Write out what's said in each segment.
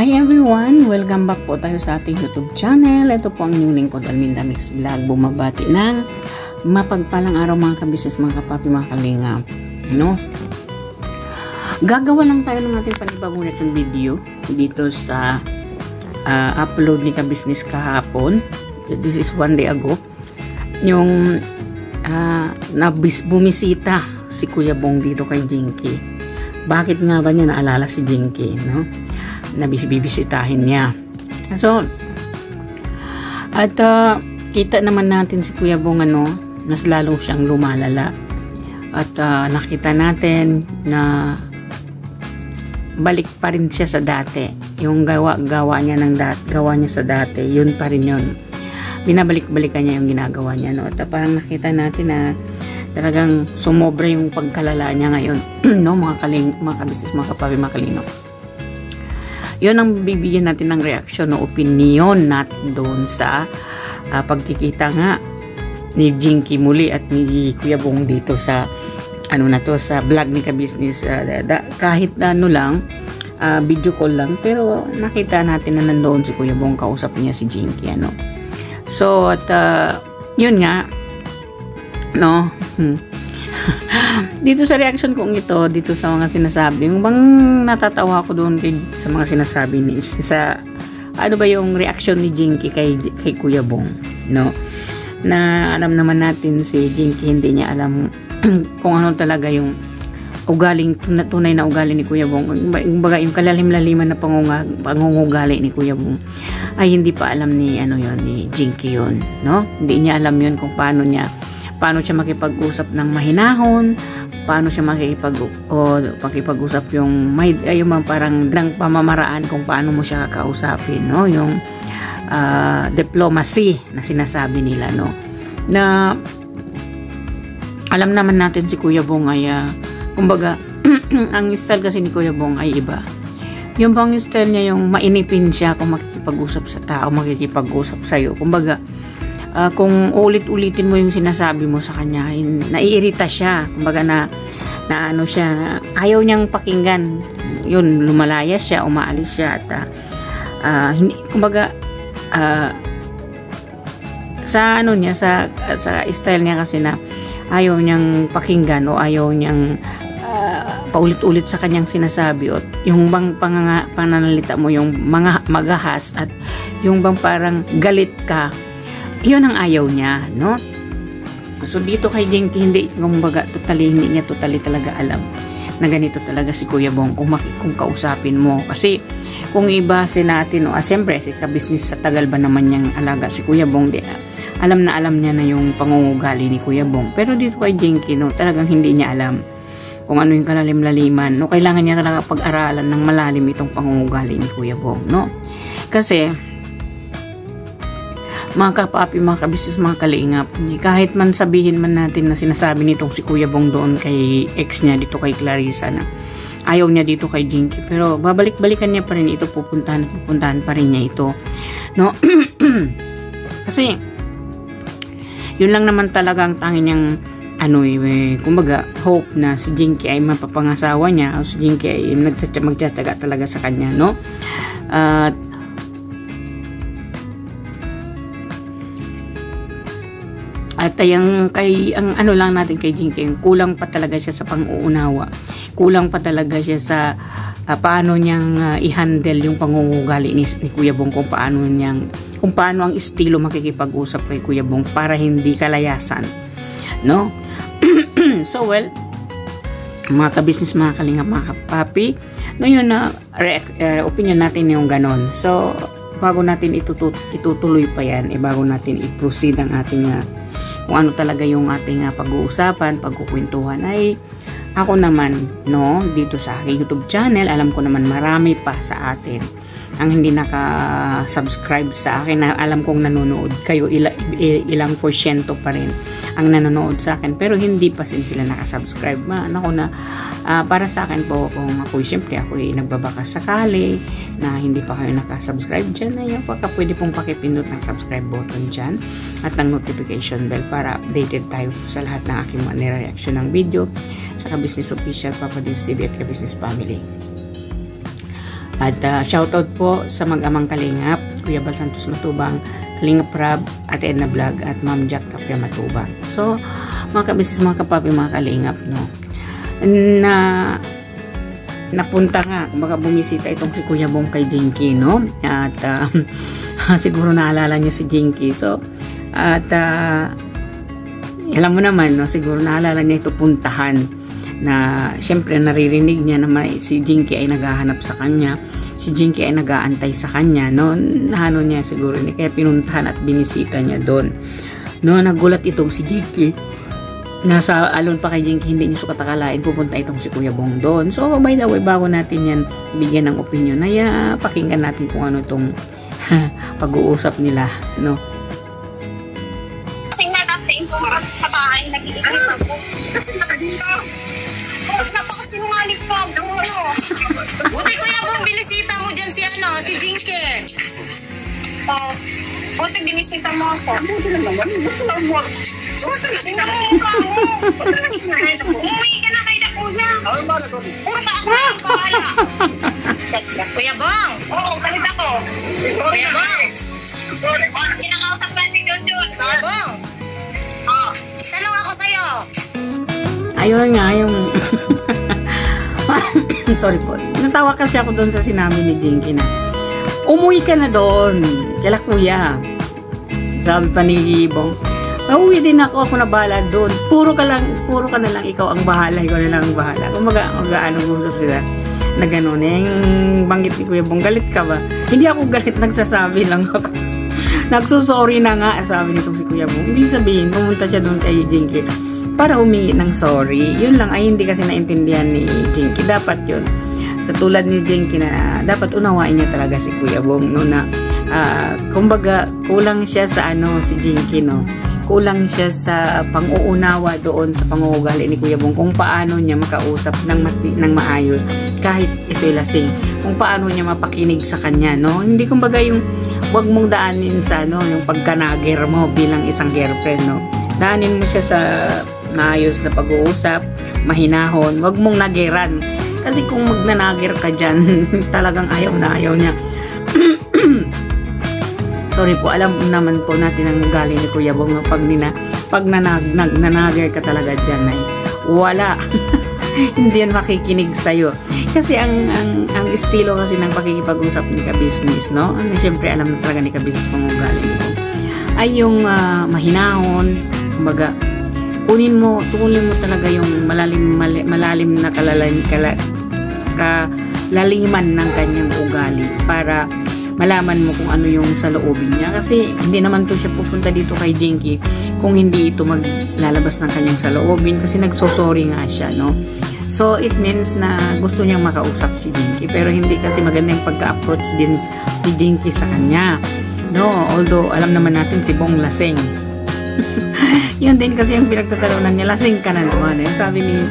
Hi everyone! Welcome back po tayo sa ating YouTube channel. Ito po ang inyong lingkod, Alminda Mix Vlog. Bumabati ng mapagpalang araw mga kabisnes, mga kapapi, mga kalinga. No? Gagawa lang tayo ng ating panibagong video dito sa upload ni kabisnes kahapon. This is one day ago. Yung bumisita si Kuya Bong dito kay Jinky. Bakit nga ba niya naalala si Jinky, no? Na bibisitahin niya. So, at kita naman natin si Kuya Bong mas lalo siyang lumalala. At nakita natin na balik pa rin siya sa dati. Yung gawa niya sa dati, yun pa rin yun. Binabalik-balikan niya yung ginagawa niya, no? At parang nakita natin na talagang sumobra yung pagkalala niya ngayon, no? Mga kabisnes, mga kapapi, mga kalingap. Yun ang bibigyan natin ng reaksyon o opinion natin doon sa pagkikita nga ni Jinky muli at ni Kuya Bong dito sa sa vlog ni kabisnes. Kahit lang video call lang, pero nakita natin na nandoon si Kuya Bong, kausap niya si Jinky, so at yun nga, no? Dito sa reaction kong ito, dito sa mga sinasabi, yung bang natatawa ko doon sa mga sinasabi ni sa yung reaction ni Jinky kay Kuya Bong, no? Na alam naman natin si Jinky hindi niya alam kung ano talaga yung tunay na ugali ni Kuya Bong. Yung kalalim-laliman na pangungugali ni Kuya Bong ay hindi pa alam ni ni Jinky yun, no? Hindi niya alam yun kung paano siya makipag-usap ng mahinahon, paano siya makipag-usap yung parang ng pamamaraan kung paano mo siya kakausapin, no? Yung diplomacy na sinasabi nila, no? Na alam naman natin si Kuya Bong ay kumbaga ang style kasi ni Kuya Bong ay iba. Yung bang style niya yung mainipin siya kung makikipag-usap sa tao, makikipag-usap sa'yo. Kumbaga kung ulit-ulitin mo yung sinasabi mo sa kanya, naiirita siya. Kumbaga na siya, ayaw niyang pakinggan. Yun, lumalayas siya, umaalis siya. At kumbaga sa sa style niya kasi na ayaw niyang pakinggan o ayaw niyang paulit-ulit sa kanyang sinasabi, o yung bang pananalita mo, yung mga magahas at yung bang parang galit ka, yun ang ayaw niya, no? So dito kay Jinky, hindi niya totally talaga alam na ganito talaga si Kuya Bong kung kausapin mo. Kasi kung ibase natin, siyempre si kabisnes, sa tagal ba naman niyang alaga si Kuya Bong, alam niya na yung pangungugali ni Kuya Bong. Pero dito kay Jinky, talagang hindi niya alam kung ano yung kalalim-laliman, no? Kailangan niya talaga pag-aralan ng malalim itong pangungugali ni Kuya Bong, no? Kasi mga kapapi, mga kabisnes, mga kalingap, kahit man sabihin man natin na sinasabi nitong si Kuya Bong doon kay ex niya dito kay Clarissa na ayaw niya dito kay Jinky, pero babalik-balikan niya pa rin ito, pupuntahan pa rin niya ito, no? Kasi yun lang naman talagang tanging niyang kumbaga hope na si Jinky ay mapapangasawa niya, o si Jinky ay magtsatsaga talaga sa kanya, no? At ang lang natin kay Jinky, kulang pa talaga siya sa pang-uunawa. Kulang pa talaga siya sa paano niyang i-handle yung pangungugali ni Kuya Bong, kung paano ang estilo makikipag-usap kay Kuya Bong para hindi kalayasan, no? So well, mga kabisnes, mga kalingap, mga kapapi, no, yun na opinion natin yung ganon. So bago natin itutuloy pa yan, bago natin i-proceed ang ating kung ano talaga yung ating pag-uusapan, pagkukwentuhan, ay ako naman, no, dito sa aking YouTube channel, alam ko naman marami pa sa atin ang hindi naka-subscribe sa akin, na alam kong nanonood kayo, ilang porsyento pa rin ang nanonood sa akin, pero hindi pa sila naka-subscribe. Para sa akin po, kung siyempre ako nagbabakas sakali na hindi pa kayo naka-subscribe dyan, ay pwede pong pakipindot ng subscribe button dyan at ng notification bell para updated tayo sa lahat ng aking mga reaction ng video sa Kabisnes Official, Papa Dins TV at Kabisnes Family. At shoutout po sa mag-amang Kalingap, Kuya Bal Santos Matubang, Kalingap Rab, Ate Edna Vlog, at Ma'am Jack Tapia Matubang. So, mga kabisis, mga kapapi, mga Kalingap, no, na napunta nga, kumbaga bumisita itong si Kuya Bong kay Jinky, no? At siguro naalala niya si Jinky. So, at alam mo naman, no, siguro naalala niya ito puntahan na syempre naririnig niya na si Jinky ay naghahanap sa kanya. Si Jinky ay nag-aantay sa kanya, no? Nahano niya siguro niya, kaya pinuntahan at binisita niya doon. No, nagulat itong si Jinky. Nasa alon pa kay Jinky, hindi niya sukat akalain pupunta itong si Kuya Bong doon. So, by the way, bago natin yan bigyan ng opinion, ay pakinggan natin kung ano itong pag-uusap nila, no? Kasi nga natin kung sa bahay, nag-iikot ako. Kasi nakasinta. Napakasinungaling ko. Buti Kuya Bong, bilisita mo dyan si Jinky. Buti binisita mo ako. Buti lang naman. Buti lang mo. Kasi namumukha mo. Umuwi ka na kay Dakuya. Puro ka ako ang bahala. Kuya Bong. Oo, galit ako. Kuya Bong. Kinakausap ka si John. Kuya Bong. Tanong ako sa'yo. Ayun nga, yung sorry po. Natawa kasi ako doon sa sinabi ni Jinky na umuwi ka na doon kila Kuya. Sabi pa ni Bong, uuwi din ako na bahala doon. Puro ka na lang ikaw ang bahala, ikaw na lang ang bahala. Kung mag-ano usap sila na gano'n. Yung banggit ni Kuya Bong, galit ka ba? Hindi ako galit, nagsasabi lang ako. Nagsusorry na nga, sabi nitong si Kuya Bong. Hindi sabihin, pumunta siya doon kay Jinky para humingi ng sorry. Yun lang ay hindi kasi naintindihan ni Jinky. Dapat yun. Sa tulad ni Jinky na dapat unawain niya talaga si Kuya Bong, no, na kumbaga kulang siya sa si Jinky, no. Kulang siya sa pang-uunawa doon sa panguugali ni Kuya Bong kung paano niya makausap ng maayos kahit ito'y lasing. Kung paano niya mapakinig sa kanya, no. Hindi kumbaga yung wag mong daanin sa yung pagkanager mo bilang isang girlfriend, no. Daanin mo siya sa maayos na pag-uusap, mahinahon, wag mong nageran. Kasi kung magnanager ka dyan, talagang ayaw na ayaw niya. Sorry po, alam naman po natin ang galing ni Kuya Bong. Pag nanager ka talaga dyan ay wala. Hindi yan makikinig sa'yo. Kasi ang estilo kasi ng pakikipag-usap ni ka-business, no? Siyempre alam na talaga ni ka-business kung ang galing nito. Ay yung mahinahon, kumbaga, tukunin mo talaga yung malalim na kalaliman ng kanyang ugali para malaman mo kung ano yung sa loobin niya. Kasi hindi naman to siya pupunta dito kay Jinky kung hindi ito maglalabas ng kanyang sa loobin kasi nagsosorry nga siya, no? So it means na gusto niyang makausap si Jinky pero hindi kasi maganda yung pagka-approach din ni Jinky sa kanya, no? Although alam naman natin si Bong lasing. Yun din kasi yung pinagtatalunan niya, lasing ka na naman. Sabi ni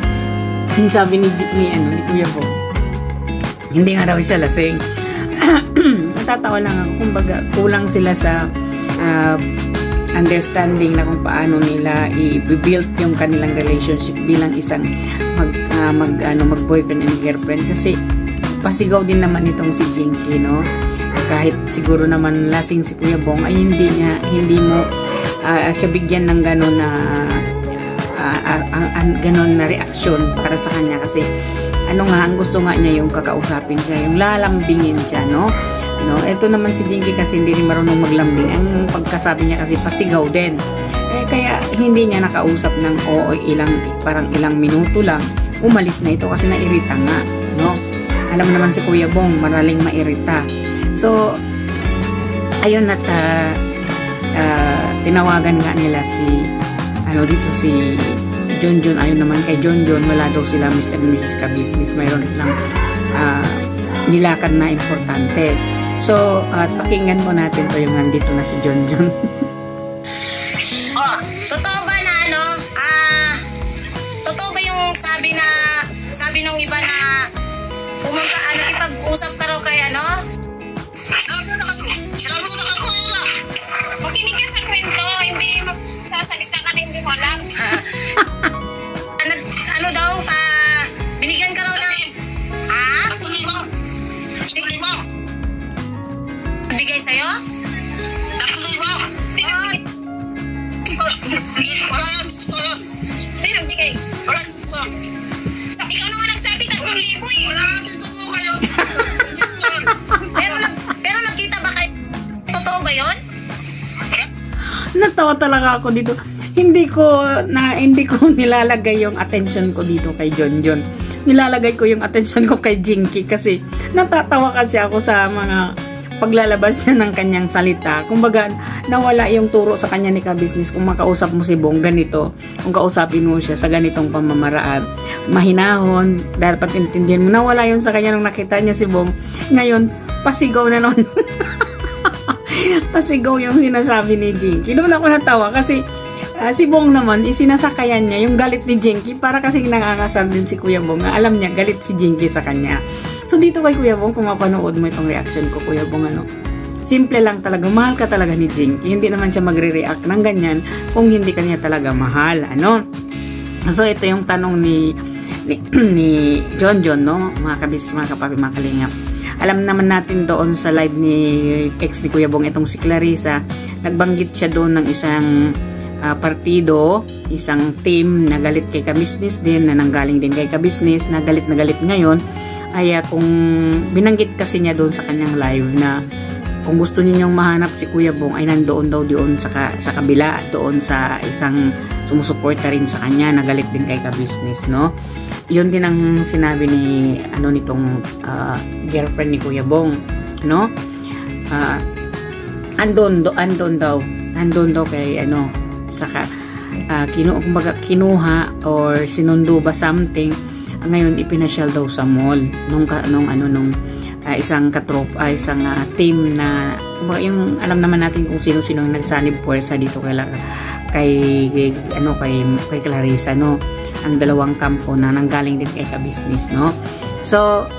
Kuya Bong, hindi nga daw siya lasing. Natatawa lang ako, kumbaga kulang sila sa understanding na kung paano nila i-build yung kanilang relationship bilang isang mag-boyfriend and girlfriend. Kasi pasigaw din naman itong si Jinky, no? Kahit siguro naman lasing si Kuya Bong ay hindi mo siya bigyan ng gano'n na reaksyon para sa kanya kasi ang gusto nga niya yung kakausapin siya, yung lalambingin siya, no? Ito naman si Jinky kasi hindi rin marunong maglambing. Ang pagkasabi niya kasi pasigaw din. Kaya hindi niya nakausap ng parang ilang minuto lang. Umalis na ito kasi nairita nga, no? Alam naman si Kuya Bong, maraling mairita. So, ayun at tinawagan nga nila si John. Ayun naman kay John, wala daw sila Mr. and Mrs. Ka-Business. Mayroon silang nilakad na importante. So, pakinggan mo natin to yung nandito na si John. Totoo ba na totoo ba yung sabi nung iba na pumunta, ipag-usap ka raw kay Makinig ka sa kwento, hindi magsasalita ka na hindi mo alam. Binigyan ka raw ng... Sige. Natawa talaga ako dito. Hindi ko nilalagay yung attention ko dito kay Jonjon. Nilalagay ko yung attention ko kay Jinky kasi natatawa kasi ako sa mga paglalabas niya ng kanyang salita. Kumbaga, nawala yung turo sa kanya ni Ka-Business. Kung makausap mo si Bong, ganito. Kung kausapin mo siya sa ganitong pamamaraan, mahinahon, dapat intindihan mo. Nawala yun sa kanya nung nakita niya si Bong. Ngayon, pasigaw na nun. Pasigaw yung sinasabi ni Jinky. Doon ako natawa kasi si Bong naman, isinasakayan niya yung galit ni Jinky para kasi nangangasar din si Kuya Bong na alam niya galit si Jinky sa kanya. So dito kay Kuya Bong, kung mapanood mo itong reaction ko, Kuya Bong, simple lang talaga, mahal ka talaga ni Jinky. Hindi naman siya magre-react ng ganyan kung hindi kanya talaga mahal, So ito yung tanong ni Jonjon, no? Mga kabis, mga kapapi, mga kalingap. Alam naman natin doon sa live ni ex ni Kuya Bong, itong si Clarissa, nagbanggit siya doon ng isang partido, isang team na galit kay Ka-Business din, na nanggaling din kay Ka-Business, na galit ngayon, ay kung binanggit kasi niya doon sa kanyang live na kung gusto ninyong mahanap si Kuya Bong ay nandoon daw doon sa kabila, doon sa isang sumusuporta rin sa kanya, na galit din kay Ka-Business, no? Yun din ang sinabi ni nitong girlfriend ni Kuya Bong, no? Andon daw kay saka kinuha or sinundo ba something, ngayon ipinasyal daw sa mall nung isang isang team na yung alam naman natin kung sino-sino nagsanib puwersa dito kay Clarissa, no? Ang dalawang kampo na nanggaling din kay Ka-Business, no? So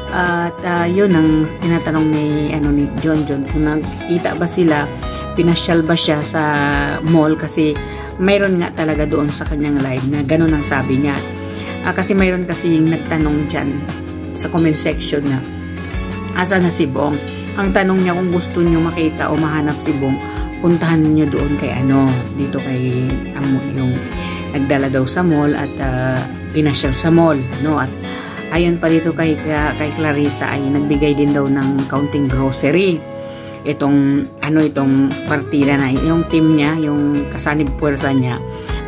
yun ang tinatanong ni Jonjon, kung nagkita ba sila, pinasyal ba siya sa mall, kasi mayroon nga talaga doon sa kanyang live na ganun ang sabi niya. Kasi mayroon kasi nagtanong dyan sa comment section na asa na si Bong. Ang tanong niya, kung gusto niyo makita o mahanap si Bong, puntahan niyo doon kay dito kay yung nagdala daw sa mall at pinasyal sa mall, no? At ayon pa dito kay Clarissa ay nagbigay din daw ng counting grocery. Itong partida na yung team niya, yung kasanib puwersa niya,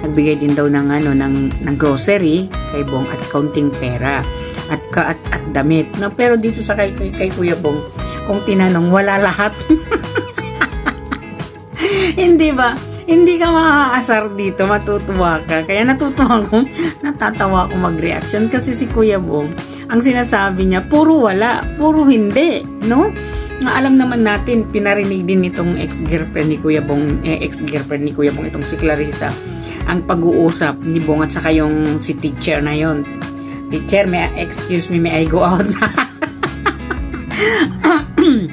nagbigay din daw ng grocery kay Bong at counting pera at damit, no? Pero dito sa kay Kuya Bong, kung tinanong, wala lahat. Hindi ba? Hindi ka makakasar dito, matutuwa ka. Kaya natatawa ako mag-reaction kasi si Kuya Bong, ang sinasabi niya, puro wala, puro hindi, no? Alam naman natin, pinarinig din nitong ex-girlfriend ni Kuya Bong, itong si Clarissa, ang pag-uusap ni Bong at saka yung si teacher na yon. Teacher, excuse me, may I go out?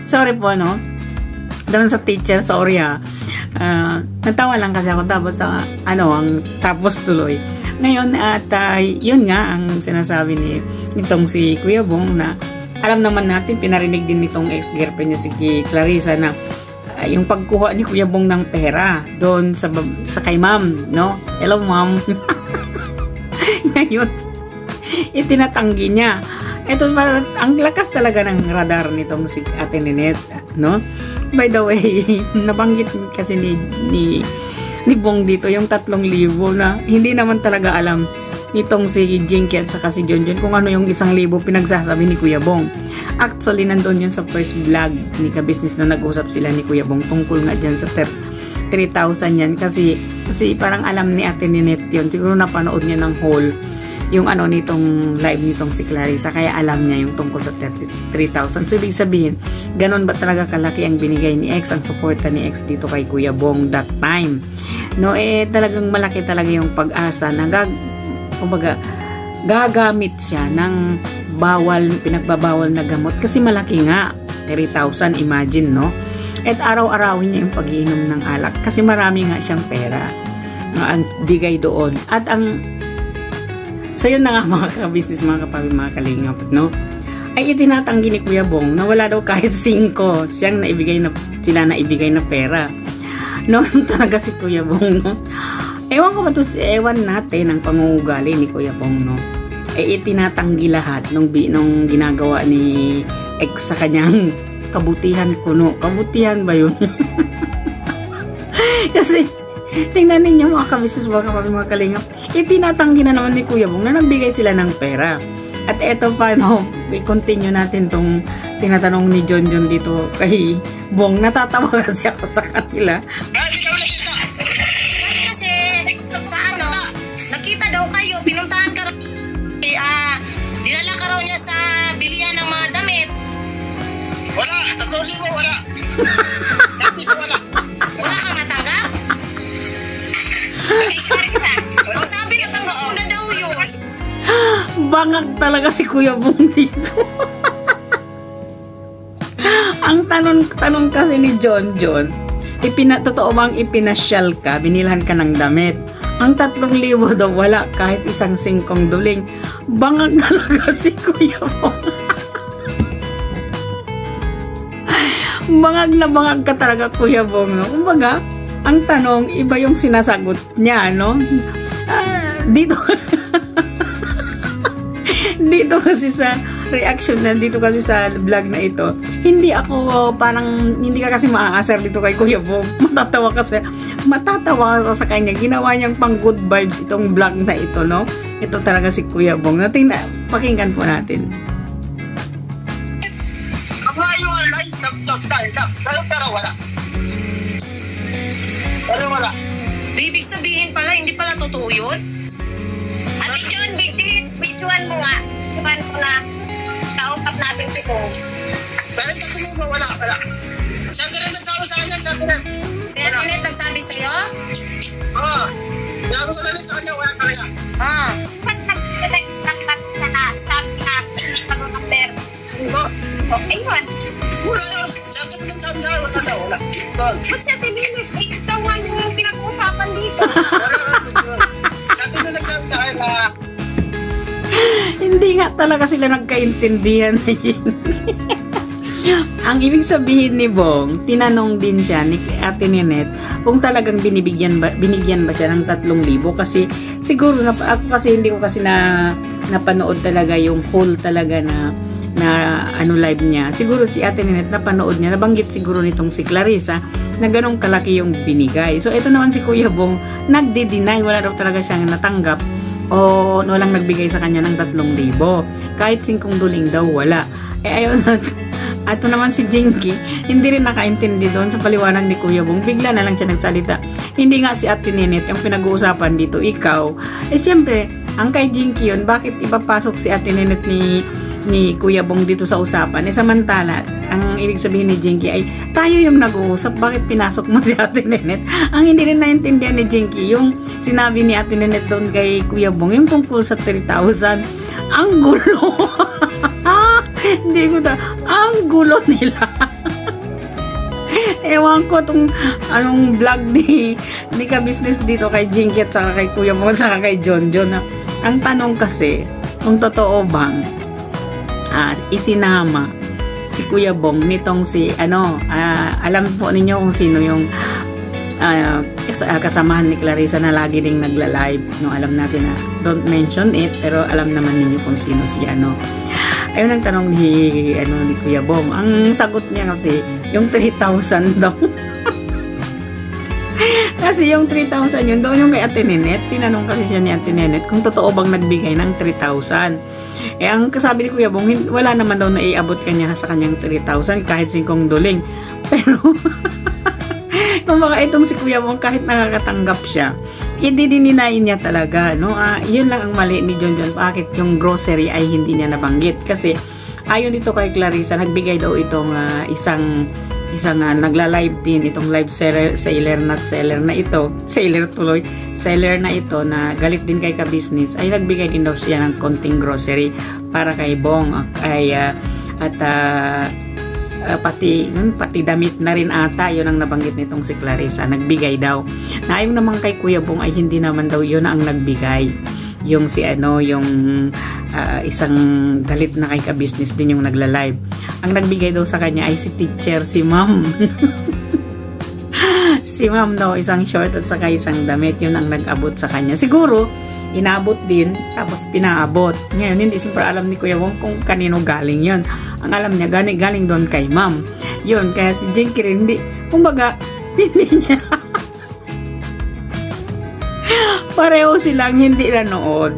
Sorry po, no? Doon sa teacher, sorry ha. Natawa lang kasi ako, tapos tapos tuloy. Ngayon, at yun nga ang sinasabi nitong si Kuya Bong, na alam naman natin, pinarinig din nitong ex-girlfriend niya si Clarissa na yung pagkuha ni Kuya Bong ng pera doon sa kay ma'am, no? Hello, ma'am. Ngayon, itinatanggi niya. Ito, ang lakas talaga ng radar nitong si Ate Ninette, no? By the way, nabanggit kasi ni Bong dito yung 3,000 na hindi naman talaga alam nitong si Jinky at saka si Jonjon kung ano yung 1,000 pinagsasabi ni Kuya Bong. Actually, nandun yun sa first vlog ni Ka-Business na nag-usap sila ni Kuya Bong tungkol nga dyan sa 3,000 yan. Kasi parang alam ni Ate Ninette yun. Siguro napanood niya ng whole yung nitong live nitong si Clarissa. Kaya alam niya yung tungkol sa 3,000. So, ibig sabihin, ganun ba talaga kalaki ang binigay ni X, ang suporta ni X dito kay Kuya Bong that time? No, talagang malaki talaga yung pag-asa na kumbaga, gagamit siya ng pinagbabawal na gamot kasi malaki nga, 3,000, imagine, no? At araw-arawin niya yung pag-iinom ng alak kasi marami nga siyang pera ang bigay doon. At so yun na nga mga ka-business, mga kapabi, mga kalingap, no? Ay itinatanggi ni Kuya Bong na wala daw kahit 5 sila naibigay na pera. No, talaga si Kuya Bong, no? Ewan natin ang pangungugali ni Kuya Bong, no? Itinatanggi lahat nung ginagawa ni X sa kanyang kabutihan kuno. Kabutihan ba yun? Kasi Tingnan ninyo mga kabisnes, mga kalingap. Itinatanggi na naman ni Kuya Bong na nagbigay sila ng pera. At eto pa, no, i-continue natin tong tinatanong ni John dito kay Bong. Natatawa kasi ako sa kanila. Kasi sa ano, nakita daw kayo, pinuntahan ka dinala ka raw niya sa bilihan ng mga damit. Wala, nasuli mo, wala. Tapos wala. Wala kang natanggap? Ang sabi natanggap mo na daw yun. Bangag talaga si Kuya Bong dito. Ang tanong kasi ni John, totoo bang ipinasyal ka, binilhan ka ng damit? Ang 3,000 daw wala, kahit isang singkong duling. Bangag talaga si Kuya Bong. Bangag na bangag ka talaga, Kuya Bong, no? Kumbaga, ang tanong, iba yung sinasagot niya, no? Dito dito kasi sa reaction na dito kasi sa vlog na ito, hindi ka kasi maaasar dito kay Kuya Bong. Matatawa ka sa kanya. Ginawa niyang pang good vibes itong vlog na ito, no? Ito talaga si Kuya Bong. Pakinggan po natin. Wala. Ibig sabihin pala, hindi pala totoo yun? Ate John, bidjuan mo nga. Bidjuan mo na kausap natin si Bong. Pero kasi mo, wala. Siya ka rin nagsabi sa kanya, siya ka rin. Si Atinet nagsabi sa'yo? Oo. Sinabi ko na rin sa kanya, wala talaga. Ba't nag-text na sabi na hindi ka doon ng pera? Okay yun. Wala yun. Siya ka rin nagsabi sa kanya, wala. Ba't siya tinilit? Ikaw yung pinag-uusapan dito. Siya ka rin nagsabi sa kanya. Hindi nga talaga sila nagkaintindihan na yun. Ang ibig sabihin ni Bong, tinanong din siya ni Ate Ninette kung talagang binigyan ba siya ng 3,000 kasi siguro ako kasi hindi ko kasi napanood talaga yung whole talaga na live niya. Siguro si Ate Ninette napanood niya, nabanggit siguro nitong si Clarissa na ganong kalaki yung binigay. So ito naman si Kuya Bong nagde-deny, wala daw talaga siyang natanggap o walang nagbigay sa kanya ng 3,000. Kahit singkong duling daw wala. Ayun ato naman si Jinky, hindi rin nakaintindi doon sa paliwanag ni Kuya Bong. Bigla na lang siya nagsalita. Hindi nga si Ate Ninette yung pinag-uusapan dito, ikaw. Siyempre, ang kay Jinky yun, bakit ipapasok si Ate Ninette ni Kuya Bong dito sa usapan? Samantala, ang ibig sabihin ni Jinky ay, tayo yung nag-uusap, bakit pinasok mo si Ate Ninette? Ang hindi rin naintindihan ni Jinky, yung sinabi ni Ate Ninette doon kay Kuya Bong, yung tungkol sa 3,000, ang gulo. Hindi ko ang gulo nila. Ewan ko itong anong vlog ni ka-business dito kay Jinky at saka kay Kuya Bong at saka kay John. Ang tanong kasi, kung totoo bang isinama si Kuya Bong nitong alam po ninyo kung sino yung kasamahan ni Clarissa na lagi ding nagla-live, no? Alam natin na don't mention it, pero alam naman ninyo kung sino siya, no? Ayun ang tanong ni Kuya Bong. Ang sagot niya kasi yung 3,000 daw. Kasi yung 3,000 yun doon yung kay Ate Ninette. Tinanong kasi siya ni Ate Ninette kung totoo bang nagbigay ng 3,000. Ang kasabi ni Kuya Bong, wala naman daw na iabot kanya sa kanyang 3,000 kahit singkong duling. Pero kung baka itong si Kuya Bong kahit nakakatanggap siya, i-deny niya talaga, no? Yun lang ang mali ni John. Bakit yung grocery ay hindi niya nabanggit? Kasi ayon dito kay Clarissa, nagbigay daw itong isang nagla-live din, itong live seller na ito na galit din kay ka-business, ay nagbigay din daw siya ng konting grocery para kay Bong pati damit na rin ata, yun ang nabanggit nitong si Clarissa, nagbigay daw. Naayon naman kay Kuya Bong ay hindi naman daw yun ang nagbigay. Yung isang galit na kay ka-business din yung nagla-live. Ang nagbigay daw sa kanya ay si teacher, si ma'am. Si ma'am daw, isang short at saka isang damit, yun ang nag-abot sa kanya. Siguro, inabot din, tapos pinaabot. Ngayon, hindi siyempre alam ni Kuya Bong kung kanino galing yun. Ang alam niya, galing doon kay ma'am. Yun, kaya si Jinky rin, kumbaga, hindi niya Pareho silang hindi nanood.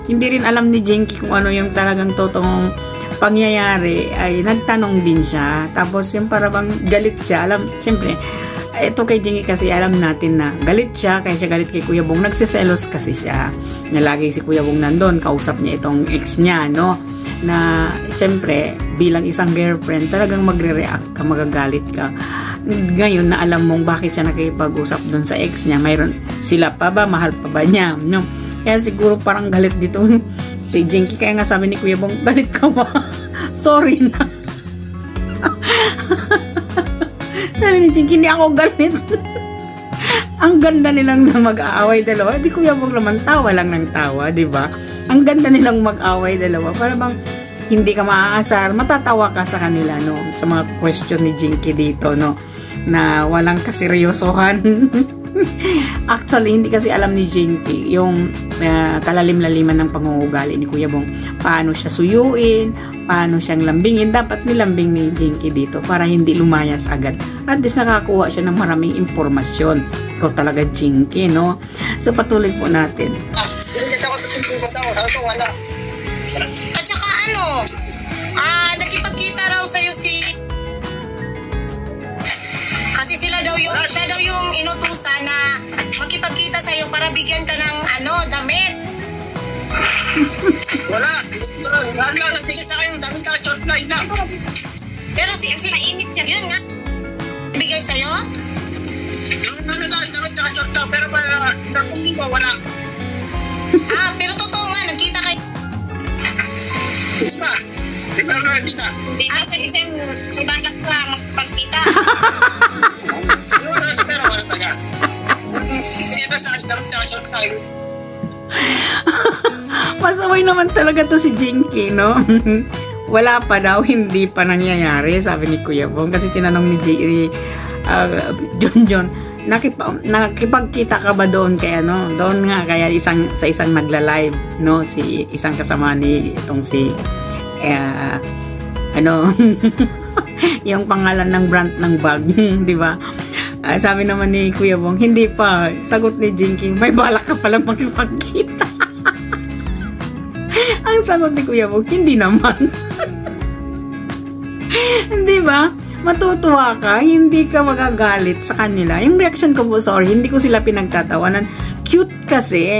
Hindi rin alam ni Jinky kung ano yung talagang totoong pangyayari. Ay nagtanong din siya. Tapos yung parang galit siya. Alam, siyempre, ito kay Jinky kasi alam natin na galit siya. Kaya siya galit kay Kuya Bong. Nagsiselos kasi siya. Na lagi si Kuya Bong nandun. Kausap niya itong ex niya, no? Na siyempre bilang isang girlfriend talagang magre-react ka, magagalit ka. Ngayon na alam mong bakit siya nakikipag-usap doon sa ex niya, mayroon sila pa ba, mahal pa ba niya, no? Kaya siguro parang galit dito si Jinky. Kaya nga sabi ni Kuya Bong, galit ka ba? Sorry na. Sabi ni Jinky, hindi ako galit. Ang ganda nilang na mag-aaway dalawa. Di Kuya Bong naman tawa lang ng tawa, di ba? Ang ganda nilang mag-aaway dalawa. Para bang hindi ka maaasar, matatawa ka sa kanila, no? Sa mga question ni Jinky dito, no? Na walang kaseryosohan. Actually, hindi kasi alam ni Jinky yung kalalim-laliman ng pangungugali ni Kuya Bong. Paano siya suyuin, paano siyang lambingin. Dapat nilambing ni Jinky dito para hindi lumayas agad. At least nakakuha siya ng maraming impormasyon. Ikaw talaga, Jinky, no? So, patuloy po natin. At saka ano, nakipagkita raw sa'yo kasi siya daw yung inutusan na makipagkita sa'yo para bigyan ka ng damit. Wala. Lagi lang nagbigay sa akin ng damit sa short line na. Pero mainit siya. Yun nga. Bigay sa'yo? Yung damit sa short line, pero kung di ba, wala. Pero totoo nga, nagkita kayo. Di ba? Di ba nakakita? Hindi na sa isang may balak ka magpagkita. Wala sa pera, wala taga. Hindi ito sa damit sa short line. Masaway naman talaga to si Jinky, no? Wala pa daw, hindi pa nangyayari, sabi ni Kuya Bong. Kasi tinanong ni John, nakipagkita ka ba doon kaya, no? Doon nga, kaya sa isang nagla-live, no? Si isang kasama ni itong si yung pangalan ng brand ng bag, di ba? Sabi naman ni Kuya Bong, hindi pa. Sagot ni Jinky, may balak ka palang makipagkita. Ang sagot ni Kuya Bong, hindi naman. Hindi ba? Matutuwa ka, hindi ka magagalit sa kanila. Yung reaction ko po, sorry, hindi ko sila pinagtatawanan. Cute kasi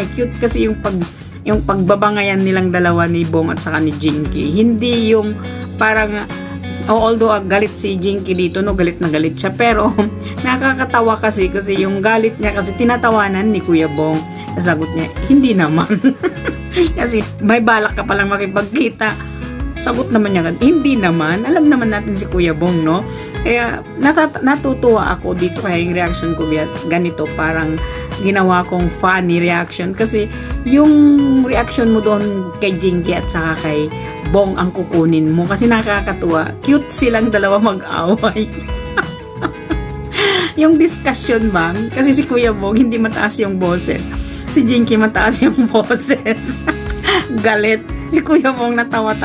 yung pagbabangayan nilang dalawa ni Bong at saka ni Jinky. Hindi yung parang although galit si Jinky dito, no, galit na galit siya, pero nakakatawa kasi yung galit niya kasi tinatawanan ni Kuya Bong. Sagot niya, hindi naman. Kasi may balak ka palang makipagkita. Sagot naman niya, hindi naman. Alam naman natin si Kuya Bong, no? Kaya natutuwa ako dito kaya yung reaction ko ganito, parang ginawa kong funny reaction kasi yung reaction mo doon kay Jinky at saka kay Bong ang kukunin mo kasi nakakatuwa. Cute silang dalawa mag-away. Yung discussion ba? Kasi si Kuya Bong hindi mataas yung boses. Si Jinky mataas yung boses. Galit. Si Kuya Bong natatawa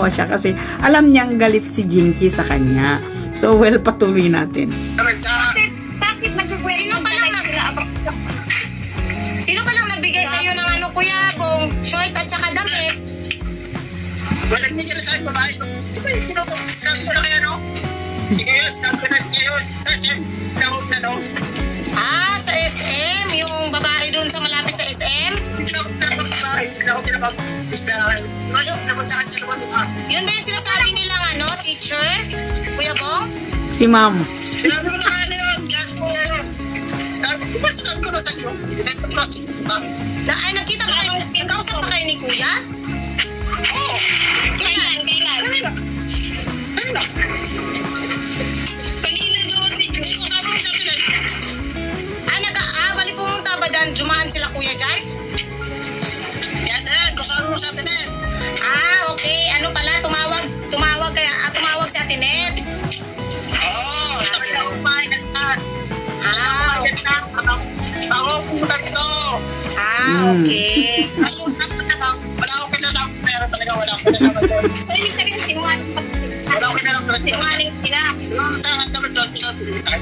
siya kasi alam niyang galit si Jinky sa kanya. So, well, patuloy natin. Bakit Sino palang nagbigay sa iyo ng Kuya Bong, short at saka damit? Wala nagbigay sa akin, babae. Sinabi ko na kaya, no? Yes, sinabi ko na kayo. Sa SM, na, no? Sa SM? Yung babae dun sa malapit sa SM? Hindi ako Yun ba yung sinasabi nilang teacher? Kuya Bong? Si Ma'am. Sinabi ko na kaya na yun. Sinabi ko na sa iyo. Ay, nagkita ba kayo? Nagkausap pa kayo ni Kuya? Oo. Kailan? Kanina doon. Hindi ko sabi ko sa sila. Bali pumunta ba dyan? Jumaan sila Kuya dyan? Yan, kasama mo sa Atinet. Okay. Ano pala? Tumawag si Atinet. Oo. Sabi na kumain at ako pumunta dito. Okay. Wala akong kailangan, pero talaga wala akong kailangan. So, ibig sabihin, sinungaling pa sila. Wala akong kailangan. Sinungaling sila. Sa akin naman doon, tinatulong sa akin.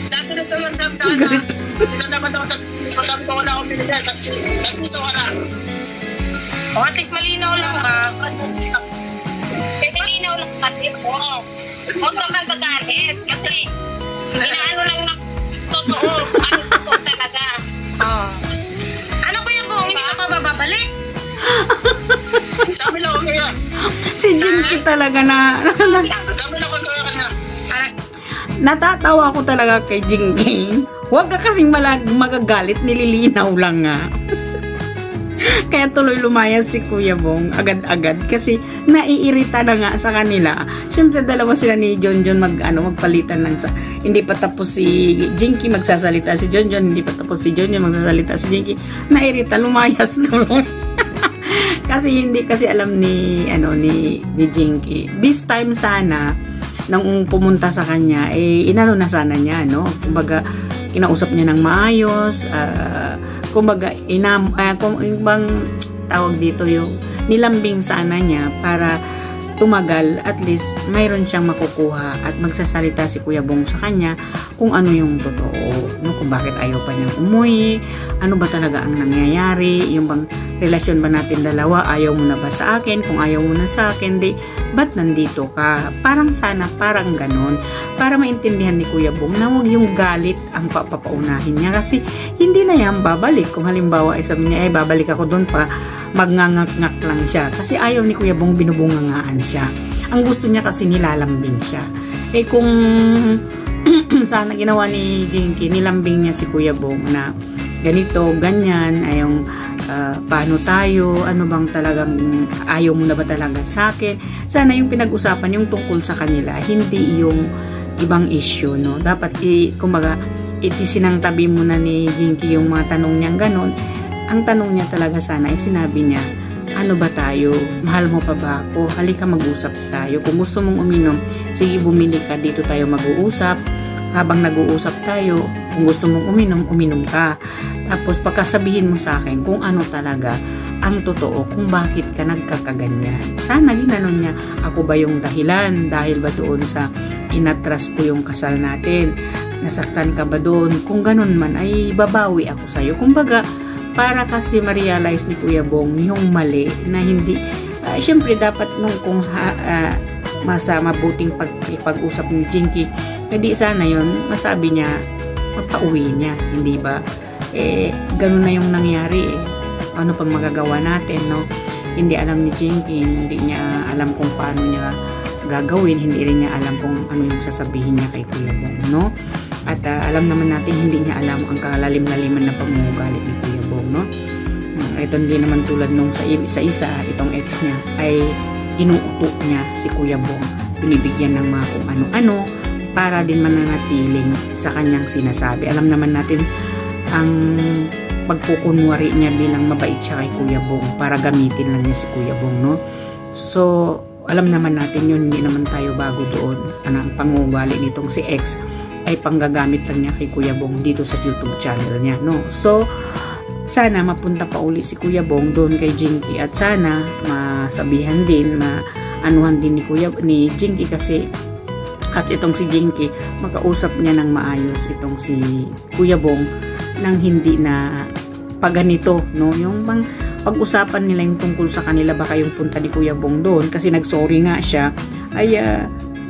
Sa atin ito lang sa akin. Hindi dapat ako wala akong binigay. Nagpiso ka na. O, at least malinaw lang ba? Malinaw lang kasi po. Huwag ka magagalit. Kasi, inaano lang na totoo. Ano totoo talaga. Oo. Ano Kuya Bong, hindi ka pa bababalik? Sabi lang ako kaya. Si Jinky talaga na Sabi na ko kaya ka na. natatawa ko talaga kay Jinky. Huwag ka kasing magagalit, nililinaw lang nga. Kaya tuloy lumayas si Kuya Bong agad-agad kasi naiirita na nga sa kanila. Siyempre dalawa sila ni Jonjon magpalitan lang sa hindi pa tapos si Jinky magsasalita si Jonjon, hindi pa tapos si Jonjon magsasalita si Jinky. Nairita, lumayas tuloy. Kasi hindi kasi alam ni Jinky. This time sana nang pumunta sa kanya inano na sana niya, no? Kumbaga kinausap niya ng maayos, kumbaga kung ibang tawag dito yung nilambing sana niya para tumagal, at least mayroon siyang makukuha at magsasalita si Kuya Bong sa kanya kung ano yung totoo, no? Kung bakit ayaw pa niyang umuwi, ano ba talaga ang nangyayari, yung bang relasyon ba natin dalawa, ayaw mo na ba sa akin, kung ayaw mo na sa akin, di ba't nandito ka? Parang sana, parang ganon, para maintindihan ni Kuya Bong na huwag yung galit ang papaunahin niya, kasi hindi na yan babalik. Kung halimbawa sabi niya babalik ako doon pa, magngangak-ngak lang siya, kasi ayaw ni Kuya Bong binubungangaan siya. Ang gusto niya kasi nilalambing siya. Kung sana ginawa ni Jinky, nilambing niya si Kuya Bong na ganito, ganyan, ayong paano tayo, ano bang talagang ayaw mo na ba talaga sa akin. Sana yung pinag-usapan yung tungkol sa kanila, hindi yung ibang issue, no? Dapat kumbaga itisinang tabi mo na ni Jinky yung mga tanong niyang ganon. Ang tanong niya talaga sana ay sinabi niya, ano ba tayo? Mahal mo pa ba ako? Halika mag-usap tayo. Kung gusto mong uminom, sige bumili ka, dito tayo mag-uusap. Habang nag-uusap tayo, kung gusto mong uminom, uminom ka. Tapos pagkasabihin mo sa akin kung ano talaga ang totoo, kung bakit ka nagkakaganyan. Sana ginanon niya, ako ba yung dahilan? Dahil ba doon sa inatras ko yung kasal natin? Nasaktan ka ba doon? Kung ganon man, ay babawi ako sa'yo. Kumbaga, para kasi ma-realize ni Kuya Bong yung mali na hindi, syempre dapat nung kung masa mabuting pag-usap ni Jinky, hindi sana yun, masabi niya, magpa-uwi niya, hindi ba? Ganun na yung nangyari ano pang magagawa natin, no? Hindi alam ni Jinky, hindi niya alam kung paano niya gagawin, hindi rin niya alam kung ano yung sasabihin niya kay Kuya Bong, no? At alam naman natin hindi niya alam ang kalalim-laliman na pag-uugali ni Kuya Bong, no? Ito hindi naman tulad nung sa isa, itong ex niya ay inuuto niya si Kuya Bong, binibigyan ng mga kung ano-ano para din mananatiling sa kanyang sinasabi. Alam naman natin ang pagkukunwari niya bilang mabait siya kay Kuya Bong para gamitin lang niya si Kuya Bong, no? So alam naman natin yun, hindi naman tayo bago doon. Ang pangugali nitong si ex ay panggagamit lang niya kay Kuya Bong dito sa YouTube channel niya, no? So sana mapunta pa uli si Kuya Bong doon kay Jinky, at sana masabihan din, maanuhan din ni Jinky, kasi at itong si Jinky makausap niya ng maayos itong si Kuya Bong nang hindi na paganito, no? Yung bang pag-usapan nila yung tungkol sa kanila, baka yung punta ni Kuya Bong doon kasi nag-sorry nga siya, ay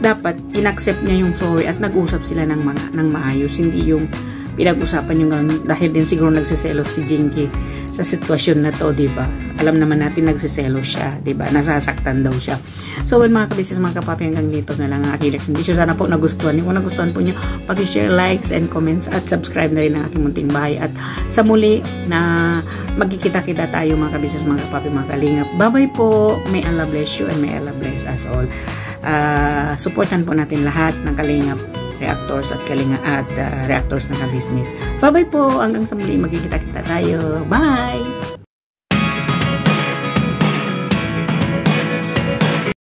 dapat inaccept niya yung sorry at nag-usap sila ng maayos, hindi yung pinag-usapan yung dahil din siguro nagsiselos si Jinky sa sitwasyon na to, diba? Alam naman natin nagsiselos siya, diba? Nasasaktan daw siya. So, mga kabisnes, mga kapapi, hanggang dito na lang ang aking reaction video. Sana po nagustuhan. Kung nagustuhan po nyo, pag-share, likes, and comments, at subscribe na rin ang aking munting bahay. At sa muli na magkikita-kita tayo, mga kabisnes, mga kapapi, mga kalingap. Bye-bye po. May Allah bless you and may Allah bless us all. Supportan po natin lahat ng kalingap reactors at reactors ng business. Bye-bye po. Hanggang sa muli, magkikita-kita tayo. Bye!